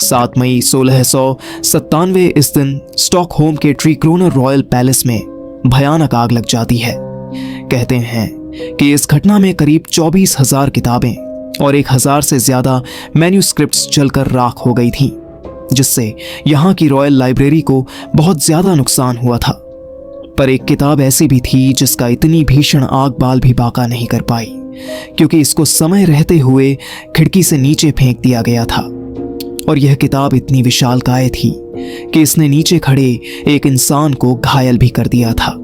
7 मई 1697 इस दिन स्टॉकहोम के ट्रीक्रोनर रॉयल पैलेस में भयानक आग लग जाती है। कहते हैं कि इस घटना में करीब 24,000 किताबें और 1,000 से ज्यादा मैन्यूस्क्रिप्ट्स जलकर राख हो गई थीं, जिससे यहाँ की रॉयल लाइब्रेरी को बहुत ज्यादा नुकसान हुआ था। पर एक किताब ऐसी भी थी जिसका इतनी भीषण आग बाल भी बाका नहीं कर पाई, क्योंकि इसको समय रहते हुए खिड़की से नीचे फेंक दिया गया था। और यह किताब इतनी विशालकाय थी कि इसने नीचे खड़े एक इंसान को घायल भी कर दिया था।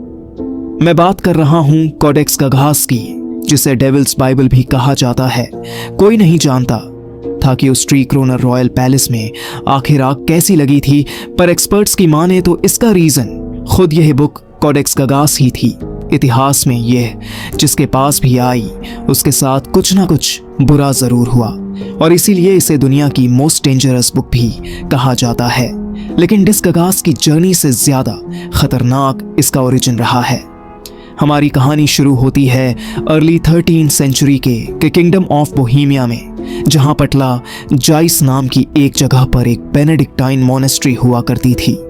मैं बात कर रहा हूं कोडेक्स गगास की, जिसे डेविल्स बाइबल भी कहा जाता है। कोई नहीं जानता था कि उस ट्रीक्रोनर रॉयल पैलेस में आखिर आग कैसी लगी थी, पर एक्सपर्ट्स की माने तो इसका रीजन खुद यह बुक कोडेक्स गगास ही थी। इतिहास में यह जिसके पास भी आई उसके साथ कुछ ना कुछ बुरा जरूर हुआ, और इसीलिए इसे दुनिया की मोस्ट डेंजरस बुक भी कहा जाता है। लेकिन डिस्कगास की जर्नी से ज्यादा खतरनाक इसका ओरिजिन रहा है। हमारी कहानी शुरू होती है अर्ली 13th सेंचुरी के किंगडम ऑफ बोहेमिया में, जहां पटला जाइस नाम की एक जगह पर एक बेनेडिक्टाइन मोनेस्ट्री हुआ करती थी।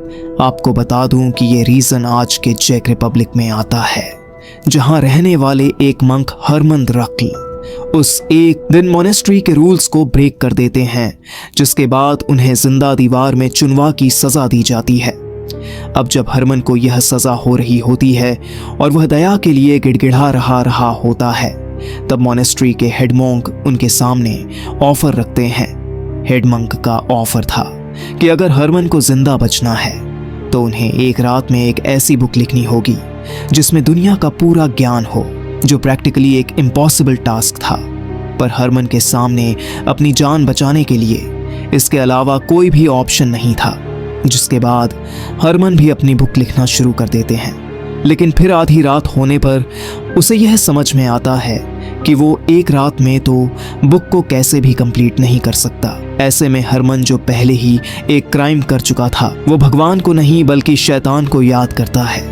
आपको बता दूं कि ये रीजन आज के चेक रिपब्लिक में आता है, जहां रहने वाले एक मंक हरमन रक्ल उस एक दिन मोनेस्ट्री के रूल्स को ब्रेक कर देते हैं, जिसके बाद उन्हें जिंदा दीवार में चुनवा की सजा दी जाती है। अब जब हरमन को यह सजा हो रही होती है और वह दया के लिए गिड़गिड़ा रहा होता है, तब मोनेस्ट्री के हेड मॉन्क उनके सामने ऑफर रखते हैं। हेड मंक का ऑफर था कि अगर हरमन को जिंदा बचना है तो उन्हें एक रात में एक ऐसी बुक लिखनी होगी जिसमें दुनिया का पूरा ज्ञान हो, जो प्रैक्टिकली एक इम्पॉसिबल टास्क था। पर हरमन के सामने अपनी जान बचाने के लिए इसके अलावा कोई भी ऑप्शन नहीं था, जिसके बाद हरमन भी अपनी बुक लिखना शुरू कर देते हैं। लेकिन फिर आधी रात होने पर उसे यह समझ में आता है कि वो एक रात में तो बुक को कैसे भी कंप्लीट नहीं कर सकता। ऐसे में हरमन, जो पहले ही एक क्राइम कर चुका था, वो भगवान को नहीं बल्कि शैतान को याद करता है।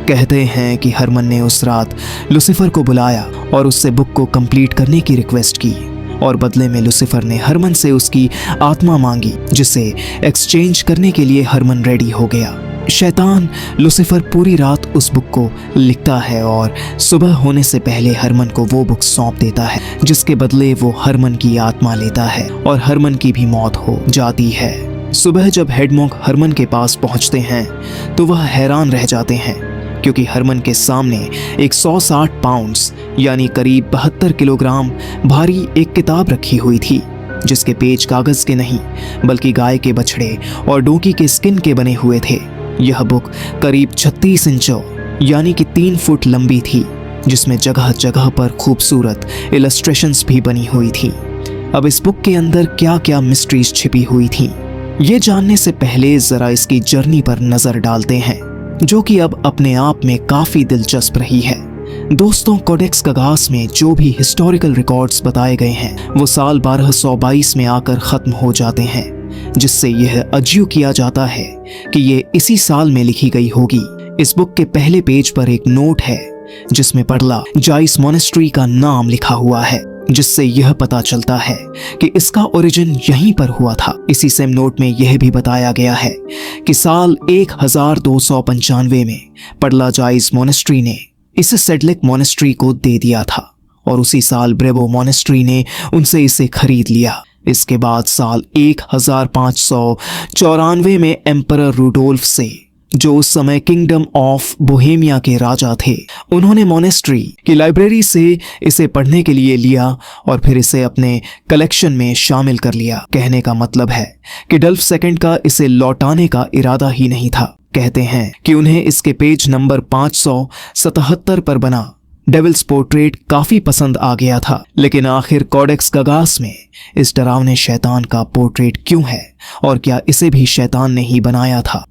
कहते हैं कि हरमन ने उस रात लूसीफर को बुलाया और उससे बुक को कंप्लीट करने की रिक्वेस्ट की, और बदले में लूसीफर ने हरमन से उसकी आत्मा मांगी, जिसे एक्सचेंज करने के लिए हरमन रेडी हो गया। शैतान लूसीफर पूरी रात उस बुक को लिखता है और सुबह होने से पहले हरमन को वो बुक सौंप देता है, जिसके बदले वो हरमन की आत्मा लेता है और हरमन की भी मौत हो जाती है। सुबह जब हेडमॉन्क हरमन के पास पहुंचते हैं तो वह हैरान रह जाते हैं, क्योंकि हरमन के सामने 160 पाउंड्स यानी करीब 72 किलोग्राम भारी एक किताब रखी हुई थी, जिसके पेज कागज के नहीं बल्कि गाय के बछड़े और डोंकी के स्किन के बने हुए थे। यह बुक करीब 36 इंचों यानी कि 3 फुट लंबी थी, जिसमें जगह जगह पर खूबसूरत इलस्ट्रेशंस भी बनी हुई थी। अब इस बुक के अंदर क्या क्या मिस्ट्रीज छिपी हुई थी, ये जानने से पहले जरा इसकी जर्नी पर नजर डालते हैं, जो कि अब अपने आप में काफी दिलचस्प रही है। दोस्तों, कोडेक्स गगास में जो भी हिस्टोरिकल रिकॉर्ड्स बताए गए हैं वो साल 1222 में आकर खत्म हो जाते हैं, जिससे यह अज्यू किया जाता है कि ये इसी साल में लिखी गई होगी। इस बुक के पहले पेज पर एक नोट है जिसमें पटला जाइस मोनेस्ट्री का नाम लिखा हुआ है, जिससे यह पता चलता है कि इसका ओरिजिन यहीं पर हुआ था। इसी सेम नोट में यह भी बताया गया है कि साल 1295 में पटला जाइस मोनेस्ट्री ने इसे सेडलेक मोनेस्ट्री को दे दिया था, और उसी साल ब्रेबो मोनेस्ट्री ने उनसे इसे खरीद लिया। इसके बाद साल 1594 में एम्परर रूडोल्फ से, जो उस समय किंगडम ऑफ बोहेमिया के राजा थे, उन्होंने मोनेस्ट्री की लाइब्रेरी से इसे पढ़ने के लिए लिया और फिर इसे अपने कलेक्शन में शामिल कर लिया। कहने का मतलब है कि डल्फ सेकंड का इसे लौटाने का इरादा ही नहीं था। कहते हैं कि उन्हें इसके पेज नंबर 577 पर बना डेविल्स पोर्ट्रेट काफी पसंद आ गया था। लेकिन आखिर कोडेक्स गगास में इस डरावने शैतान का पोर्ट्रेट क्यों है, और क्या इसे भी शैतान ने ही बनाया था?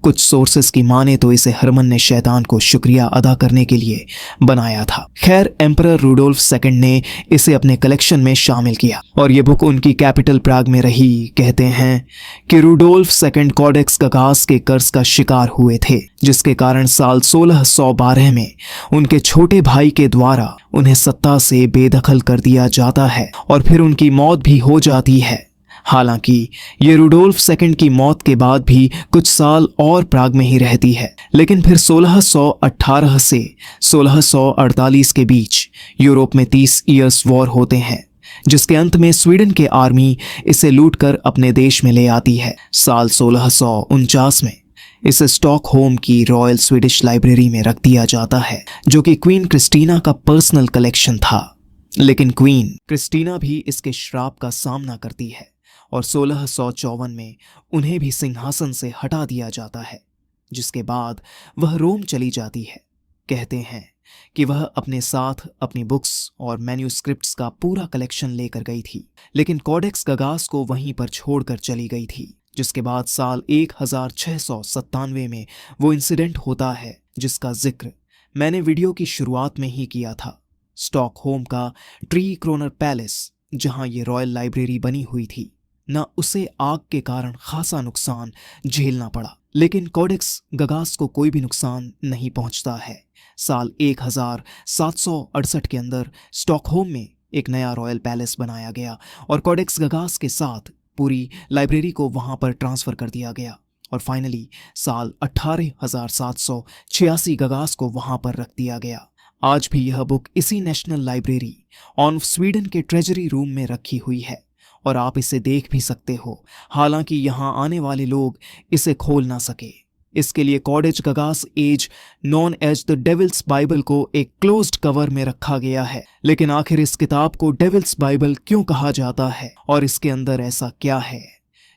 कुछ सोर्सेस की माने तो इसे हरमन ने शैतान को शुक्रिया अदा करने के लिए बनाया था। खैर, एम्परर रूडोल्फ सेकंड ने इसे अपने कलेक्शन में शामिल किया और ये बुक उनकी कैपिटल प्राग में रही। कहते हैं कि रूडोल्फ सेकंड कोडेक्स गगास के कर्ज का शिकार हुए थे, जिसके कारण साल 1612 में उनके छोटे भाई के द्वारा उन्हें सत्ता से बेदखल कर दिया जाता है और फिर उनकी मौत भी हो जाती है। हालांकि ये रुडोल्फ सेकंड की मौत के बाद भी कुछ साल और प्राग में ही रहती है, लेकिन फिर 1618 से 1648 के बीच यूरोप में 30 ईयर्स वॉर होते हैं, जिसके अंत में स्वीडन के आर्मी इसे लूटकर अपने देश में ले आती है। साल 1649 में इसे स्टॉकहोम की रॉयल स्वीडिश लाइब्रेरी में रख दिया जाता है, जो कि क्वीन क्रिस्टीना का पर्सनल कलेक्शन था। लेकिन क्वीन क्रिस्टीना भी इसके श्राप का सामना करती है और 1654 में उन्हें भी सिंहासन से हटा दिया जाता है, जिसके बाद वह रोम चली जाती है। कहते हैं कि वह अपने साथ अपनी बुक्स और मैन्यूस्क्रिप्ट्स का पूरा कलेक्शन लेकर गई थी, लेकिन कोडेक्स गगास को वहीं पर छोड़कर चली गई थी। जिसके बाद साल 1697 में वो इंसिडेंट होता है जिसका जिक्र मैंने वीडियो की शुरुआत में ही किया था। स्टॉकहोम का ट्री क्रोनर पैलेस, जहां ये रॉयल लाइब्रेरी बनी हुई थी, न उसे आग के कारण खासा नुकसान झेलना पड़ा, लेकिन कोडेक्स गगास को कोई भी नुकसान नहीं पहुंचता है। साल 1768 के अंदर स्टॉकहोम में एक नया रॉयल पैलेस बनाया गया और कोडेक्स गगास के साथ पूरी लाइब्रेरी को वहां पर ट्रांसफर कर दिया गया और फाइनली साल 18786 गगास को वहां पर रख दिया गया। आज भी यह बुक इसी नेशनल लाइब्रेरी ऑन स्वीडन के ट्रेजरी रूम में रखी हुई है और आप इसे देख भी सकते हो, हालांकि यहां आने वाले लोग इसे खोल ना सके। इसके लिए Codex Gigas as known as the Devil's Bible को एक क्लोज्ड कवर में रखा गया है। लेकिन आखिर इस किताब को डेविल्स बाइबल क्यों कहा जाता है और इसके अंदर ऐसा क्या है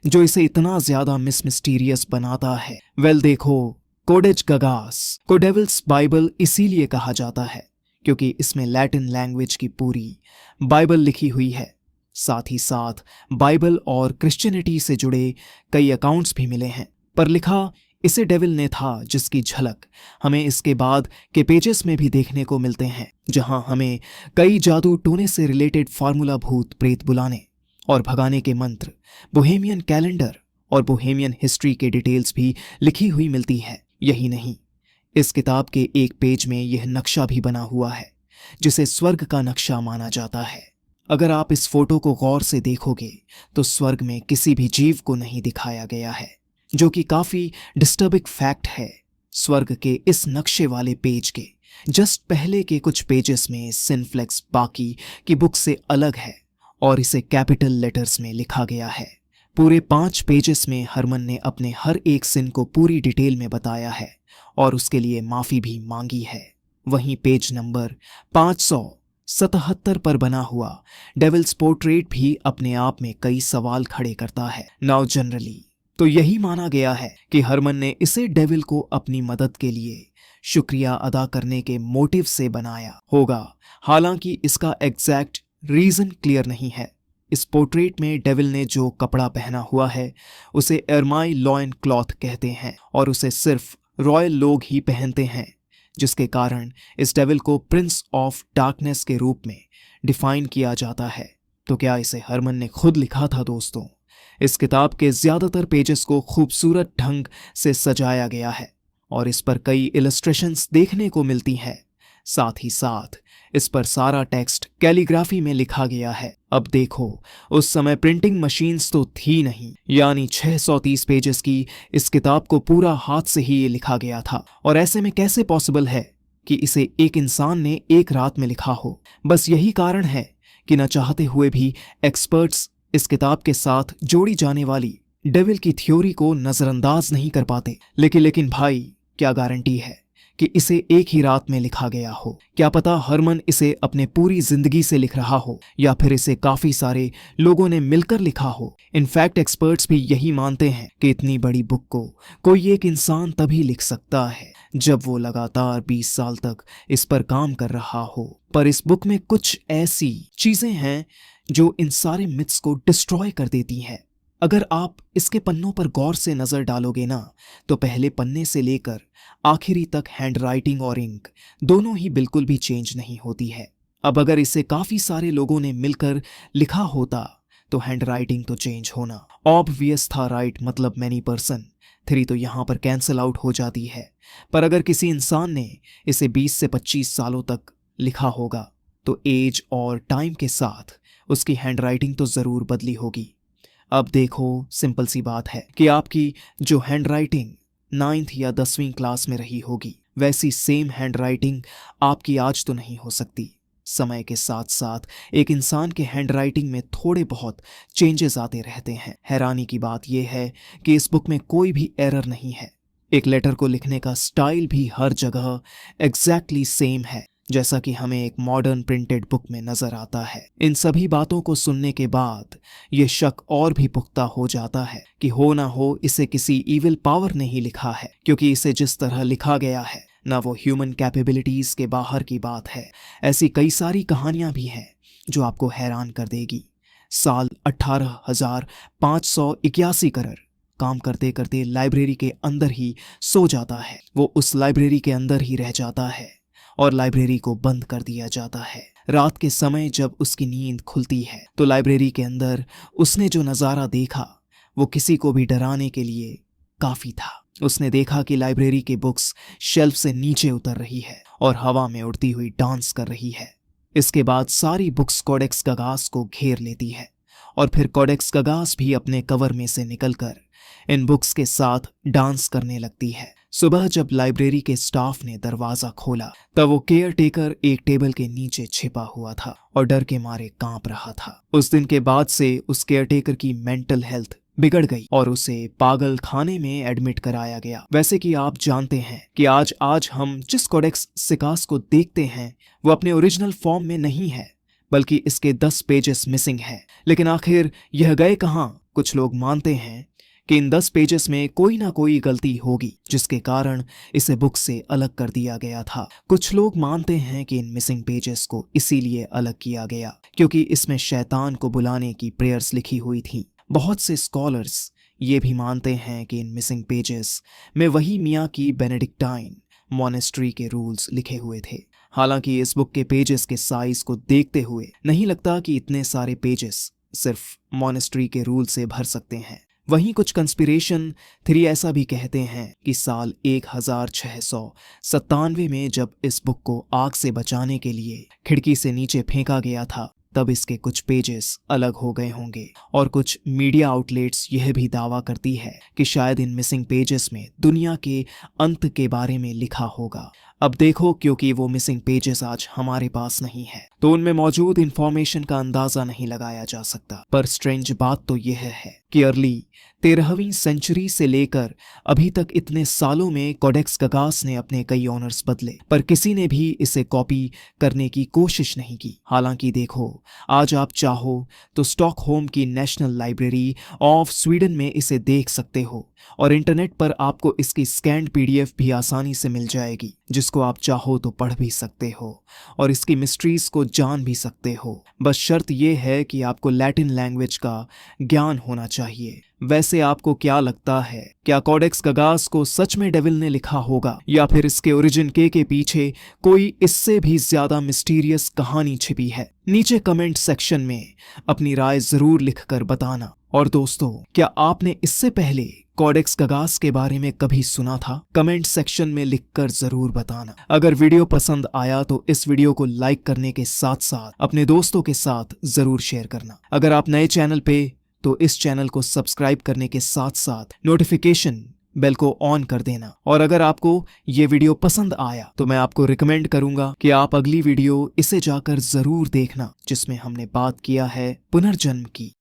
जो इसे इतना ज्यादा मिस्टीरियस बनाता है? वेल देखो, कोडेक्स गगास को डेविल्स बाइबल इसीलिए कहा जाता है क्योंकि इसमें लैटिन लैंग्वेज की पूरी बाइबल लिखी हुई है। साथ ही साथ बाइबल और क्रिश्चियनिटी से जुड़े कई अकाउंट्स भी मिले हैं, पर लिखा इसे डेविल ने था, जिसकी झलक हमें इसके बाद के पेजेस में भी देखने को मिलते हैं, जहां हमें कई जादू टोने से रिलेटेड फार्मूला, भूत प्रेत बुलाने और भगाने के मंत्र, बोहेमियन कैलेंडर और बोहेमियन हिस्ट्री के डिटेल्स भी लिखी हुई मिलती है। यही नहीं, इस किताब के एक पेज में यह नक्शा भी बना हुआ है जिसे स्वर्ग का नक्शा माना जाता है। अगर आप इस फोटो को गौर से देखोगे तो स्वर्ग में किसी भी जीव को नहीं दिखाया गया है, जो कि काफी डिस्टर्बिंग फैक्ट है। स्वर्ग के इस नक्शे वाले पेज के जस्ट पहले के कुछ पेजेस में सिनफ्लेक्स बाकी की बुक से अलग है और इसे कैपिटल लेटर्स में लिखा गया है। पूरे 5 पेजेस में हरमन ने अपने हर एक सिन को पूरी डिटेल में बताया है और उसके लिए माफी भी मांगी है। वहीं पेज नंबर 577 पर बना हुआ डेविल्स पोर्ट्रेट भी अपने आप में कई सवाल खड़े करता है। नाउ जनरली तो यही माना गया है कि हरमन ने इसे डेविल को अपनी मदद के लिए शुक्रिया अदा करने के मोटिव से बनाया होगा। हालांकि इसका एग्जैक्ट रीजन क्लियर नहीं है। इस पोर्ट्रेट में डेविल ने जो कपड़ा पहना हुआ है उसे एरमाई लॉयन क्लॉथ कहते हैं और उसे सिर्फ रॉयल लोग ही पहनते हैं, जिसके कारण इस डेविल को प्रिंस ऑफ डार्कनेस के रूप में डिफाइन किया जाता है। तो क्या इसे हरमन ने खुद लिखा था? दोस्तों, इस किताब के ज्यादातर पेजेस को खूबसूरत ढंग से सजाया गया है और इस पर कई इलस्ट्रेशंस देखने को मिलती हैं। साथ ही साथ इस पर सारा टेक्स्ट कैलीग्राफी में लिखा गया है। अब देखो, उस समय प्रिंटिंग मशीन्स तो थी नहीं, यानी 630 पेजेस की इस किताब को पूरा हाथ से ही ये लिखा गया था। और ऐसे में कैसे पॉसिबल है कि इसे एक इंसान ने एक रात में लिखा हो? बस यही कारण है कि न चाहते हुए भी एक्सपर्ट्स इस किताब के साथ जोड़ी जाने वाली डेविल की थ्योरी को नजरअंदाज नहीं कर पाते। लेकिन भाई, क्या गारंटी है कि इसे एक ही रात में लिखा गया हो? क्या पता हरमन इसे अपने पूरी जिंदगी से लिख रहा हो या फिर इसे काफी सारे लोगों ने मिलकर लिखा हो। इनफैक्ट एक्सपर्ट्स भी यही मानते हैं कि इतनी बड़ी बुक को कोई एक इंसान तभी लिख सकता है जब वो लगातार 20 साल तक इस पर काम कर रहा हो। पर इस बुक में कुछ ऐसी चीजें हैं जो इन सारे मिथ्स को डिस्ट्रॉय कर देती हैं। अगर आप इसके पन्नों पर गौर से नजर डालोगे ना, तो पहले पन्ने से लेकर आखिरी तक हैंडराइटिंग और इंक दोनों ही बिल्कुल भी चेंज नहीं होती है। अब अगर इसे काफी सारे लोगों ने मिलकर लिखा होता तो हैंडराइटिंग तो चेंज होना ऑब्वियस था, राइट? मतलब मैनी पर्सन 3 तो यहां पर कैंसल आउट हो जाती है। पर अगर किसी इंसान ने इसे 20 से 25 सालों तक लिखा होगा तो एज और टाइम के साथ उसकी हैंडराइटिंग तो जरूर बदली होगी। अब देखो, सिंपल सी बात है कि आपकी जो हैंडराइटिंग 9th या 10वीं क्लास में रही होगी, वैसी सेम हैंडराइटिंग आपकी आज तो नहीं हो सकती। समय के साथ साथ एक इंसान के हैंडराइटिंग में थोड़े बहुत चेंजेस आते रहते हैं। हैरानी की बात यह है कि इस बुक में कोई भी एरर नहीं है। एक लेटर को लिखने का स्टाइल भी हर जगह एग्जैक्टली सेम है, जैसा कि हमें एक मॉडर्न प्रिंटेड बुक में नजर आता है। इन सभी बातों को सुनने के बाद यह शक और भी पुख्ता हो जाता है कि हो ना हो इसे किसी इविल पावर ने ही लिखा है, क्योंकि इसे जिस तरह लिखा गया है ना वो ह्यूमन कैपेबिलिटीज के बाहर की बात है। ऐसी कई सारी कहानियां भी हैं जो आपको हैरान कर देगी। साल 18,581 करोड़ काम करते करते लाइब्रेरी के अंदर ही सो जाता है। वो उस लाइब्रेरी के अंदर ही रह जाता है और लाइब्रेरी को बंद कर दिया जाता है। रात के समय जब उसकी नींद खुलती है तो लाइब्रेरी के अंदर उसने जो नज़ारा देखा वो किसी को भी डराने के लिए काफी था। उसने देखा कि लाइब्रेरी के बुक्स शेल्फ से नीचे उतर रही है और हवा में उड़ती हुई डांस कर रही है। इसके बाद सारी बुक्स कोडेक्स गगास को घेर लेती है और फिर कोडेक्स गगास भी अपने कवर में से निकलकर इन बुक्स के साथ डांस करने लगती है। सुबह जब लाइब्रेरी के स्टाफ ने दरवाजा खोला तब वो केयर टेकर एक टेबल के नीचे छिपा हुआ था और डर के मारे कांप रहा था। उस दिन के बाद से उस केयर टेकर की मेंटल हेल्थ बिगड़ गई और उसे पागल खाने में एडमिट कराया गया। वैसे कि आप जानते हैं कि आज हम जिस कोडेक्स सिकास को देखते हैं वो अपने ओरिजिनल फॉर्म में नहीं है, बल्कि इसके 10 पेजेस मिसिंग है। लेकिन आखिर यह गए कहां? कुछ लोग मानते हैं कि इन 10 पेजेस में कोई ना कोई गलती होगी जिसके कारण इसे बुक से अलग कर दिया गया था। कुछ लोग मानते हैं कि इन मिसिंग पेजेस को इसीलिए अलग किया गया क्योंकि इसमें शैतान को बुलाने की प्रेयर्स लिखी हुई थी। बहुत से स्कॉलर्स ये भी मानते हैं कि इन मिसिंग पेजेस में वही मियाँ की बेनेडिक्टाइन मॉनेस्ट्री के रूल्स लिखे हुए थे। हालांकि इस बुक के पेजेस के साइज को देखते हुए नहीं लगता कि इतने सारे पेजेस सिर्फ मॉनेस्ट्री के रूल से भर सकते हैं। वहीं कुछ कंस्पिरेशन थ्री ऐसा भी कहते हैं कि साल 1697 में जब इस बुक को आग से बचाने के लिए खिड़की से नीचे फेंका गया था तब इसके कुछ पेजेस अलग हो गए होंगे। और कुछ मीडिया आउटलेट्स यह भी दावा करती है कि शायद इन मिसिंग पेजेस में दुनिया के अंत के बारे में लिखा होगा। अब देखो, क्योंकि वो मिसिंग पेजेस आज हमारे पास नहीं है तो उनमें मौजूद इंफॉर्मेशन का अंदाजा नहीं लगाया जा सकता। पर स्ट्रेंज बात तो यह है कि अर्ली 13वीं सेंचुरी से लेकर अभी तक इतने सालों में कोडेक्स गगास ने अपने कई ऑनर्स बदले, पर किसी ने भी इसे कॉपी करने की कोशिश नहीं की। हालांकि देखो, आज आप चाहो तो स्टॉकहोम की नेशनल लाइब्रेरी ऑफ स्वीडन में इसे देख सकते हो और इंटरनेट पर आपको इसकी स्कैन्ड पीडीएफ भी आसानी से मिल जाएगी, जिसको आप चाहो तो पढ़ भी सकते हो और इसकी मिस्ट्रीज को जान भी सकते हो। बस शर्त यह है कि आपको लैटिन लैंग्वेज का ज्ञान होना चाहिए। वैसे आपको क्या लगता है, क्या कोडेक्स गगास को सच में डेविल ने लिखा होगा या फिर इसके ओरिजिन के पीछे कोई इससे भी ज्यादा मिस्टीरियस कहानी छिपी है? नीचे कमेंट सेक्शन में अपनी राय जरूर लिखकर बताना। और दोस्तों, क्या आपने इससे पहले कोडेक्स गगास के बारे में कभी सुना था? कमेंट सेक्शन में लिखकर जरूर बताना। अगर वीडियो पसंद आया तो इस वीडियो को लाइक करने के साथ साथ अपने दोस्तों के साथ जरूर शेयर करना। अगर आप नए चैनल पे तो इस चैनल को सब्सक्राइब करने के साथ साथ नोटिफिकेशन बेल को ऑन कर देना। और अगर आपको ये वीडियो पसंद आया तो मैं आपको रिकमेंड करूंगा कि आप अगली वीडियो इसे जाकर जरूर देखना, जिसमें हमने बात किया है पुनर्जन्म की।